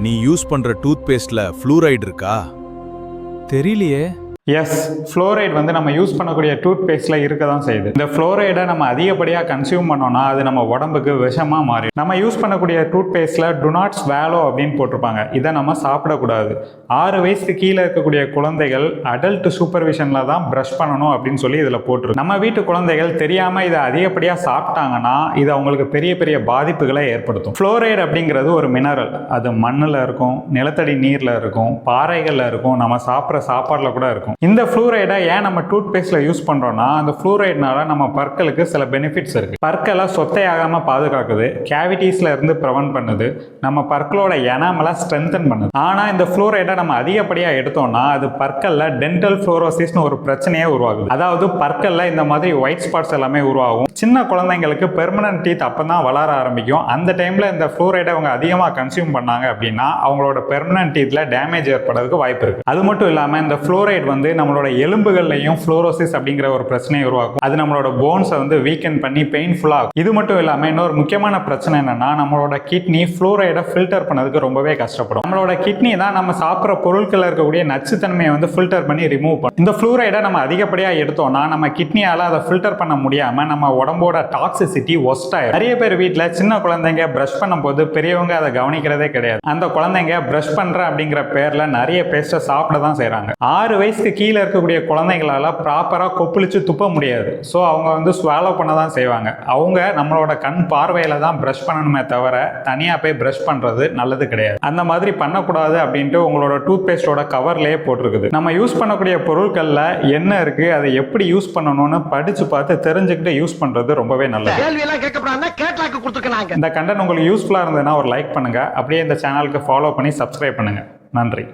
நீ யூஸ் பண்ற tooth பேஸ்ட்ல fluoride இருக்கா? தெரியலையே. எஸ், ஃப்ளோரைடு வந்து நம்ம யூஸ் பண்ணக்கூடிய டூத் பேஸ்ட்டில் இருக்க தான் செய்யுது. இந்த ஃப்ளோரைடை நம்ம அதிகப்படியாக கன்சியூம் பண்ணோம்னா அது நம்ம உடம்புக்கு விஷமாக மாறி. நம்ம யூஸ் பண்ணக்கூடிய டூத் பேஸ்ட்டில் டு நாட் ஸ்வாலோ அப்படின்னு போட்டிருப்பாங்க. இதை நம்ம சாப்பிடக்கூடாது. 6 வயசுக்கு கீழே இருக்கக்கூடிய குழந்தைகள் அடல்ட் சூப்பர்விஷனில் தான் ப்ரஷ் பண்ணணும் அப்படின்னு சொல்லி இதில் போட்டிருக்கு. நம்ம வீட்டு குழந்தைகள் தெரியாமல் இதை அதிகப்படியாக சாப்பிட்டாங்கன்னா இது அவங்களுக்கு பெரிய பெரிய பாதிப்புகளை ஏற்படுத்தும். ஃப்ளோரைடு அப்படிங்கிறது ஒரு மினரல். அது மண்ணில் இருக்கும், நிலத்தடி நீரில் இருக்கும், பாறைகளில் இருக்கும், நம்ம சாப்பிட்ற சாப்பாடில் கூட இருக்கும். இந்த ஃப்ளூரைடை ஏன் நம்ம டூத் பேஸ்ட்ல யூஸ் பண்றோம்னா, அந்த ஃப்ளூரைட்னால நம்ம பற்களுக்கு சில பெனிஃபிட்ஸ் இருக்கு. பற்களை சொத்தையாகாம பாதுகாக்குது, கேவிட்டிஸ்ல இருந்து ப்ரிவென்ட் பண்ணுது, நம்ம பற்களோட எனாமலை ஸ்ட்ரென்தன் பண்ணுது. ஆனா இந்த ஃப்ளூரைடை நம்ம அதிகப்படியா எடுத்தோம்னா அது பற்கள்ல டென்டல் ஃப்ளோரோசிஸ்னு ஒரு பிரச்சனையே உருவாகுது. அதாவது பற்கள்ல இந்த மாதிரி ஒயிட் ஸ்பாட்ஸ் எல்லாமே உருவாகும். சின்ன குழந்தைங்களுக்கு பெர்மனன்ட் டீத் அப்பதான் வளர ஆரம்பிக்கும். அந்த டைம்ல இந்த ஃப்ளூரைடை அவங்க அதிகமா கன்சியூம் பண்ணாங்க அப்படின்னா அவங்களோட பெர்மனன்ட் டீத்ல டேமேஜ் ஏற்படுறதுக்கு வாய்ப்பு இருக்கு. அது மட்டும் இல்லாம இந்த ஃப்ளூரைடு வந்து நம்மளோட எலும்புகள்லையும் ஃப்ளோரோசிஸ் அப்படிங்கிற ஒரு பிரச்சனையை உருவாக்கும். அது நம்மளோட போன்ஸை வந்து வீக்கன் பண்ணி பெயின்ஃபுல்லா ஆகும். இது மட்டும் இல்லாம இன்னொரு முக்கியமான பிரச்சனை என்னன்னா, நம்மளோட கிட்னி ஃப்ளூரைடை ஃபில்டர் பண்ணதுக்கு ரொம்பவே கஷ்டப்படும். நம்மளோட கிட்னி தான் நம்ம சாப்பிட்ற பொருட்கள் இருக்கக்கூடிய நச்சுத்தன்மையை வந்து ஃபில்டர் பண்ணி ரிமூவ் பண்ணும். இந்த ஃப்ளூரைடை நம்ம அதிகப்படியா எடுத்தோம்னா நம்ம கிட்னியால அதை ஃபில்டர் பண்ண முடியாம நம்ம உடம்போட டாக்ஸிசிட்டி ஒஸ்ட் ஆயிடும். நிறைய பேர் வீட்டில் சின்ன குழந்தைங்க பிரஷ் பண்ணும்போது பெரியவங்க அதை கவனிக்கிறதே கிடையாது. அந்த குழந்தைங்க பிரஷ் பண்ற அப்படிங்கிற பேர்ல நிறைய பேஸ்ட்டை சாப்பிட தான் செய்றாங்க. 6 வயசுக்கு கீழே இருக்கக்கூடிய குழந்தைங்களால ப்ராப்பராக கொப்பளிச்சு துப்ப முடியாது. ஸோ அவங்க வந்து ஸ்வாலோ பண்ண தான் செய்வாங்க. அவங்க நம்மளோட கண் பார்வையில தான் ப்ரஷ் பண்ணணுமே தவிர தனியாக போய் ப்ரஷ் பண்ணுறது நல்லது கிடையாது. அந்த மாதிரி பண்ணக்கூடாது அப்படின்ட்டு உங்களோட டூத் பேஸ்டோட கவர்லேயே போட்டிருக்குது. நம்ம யூஸ் பண்ணக்கூடிய பொருட்களில் என்ன இருக்குது, அதை எப்படி யூஸ் பண்ணணும்னு படித்து பார்த்து தெரிஞ்சுக்கிட்டு யூஸ் பண்ணுறது ரொம்பவே நல்லது. இந்த கண்டென்ட் உங்களுக்கு யூஸ்ஃபுல்லாக இருந்ததுன்னா ஒரு லைக் பண்ணுங்கள். அப்படியே இந்த சேனலுக்கு ஃபாலோ பண்ணி சப்ஸ்கிரைப் பண்ணுங்கள். நன்றி.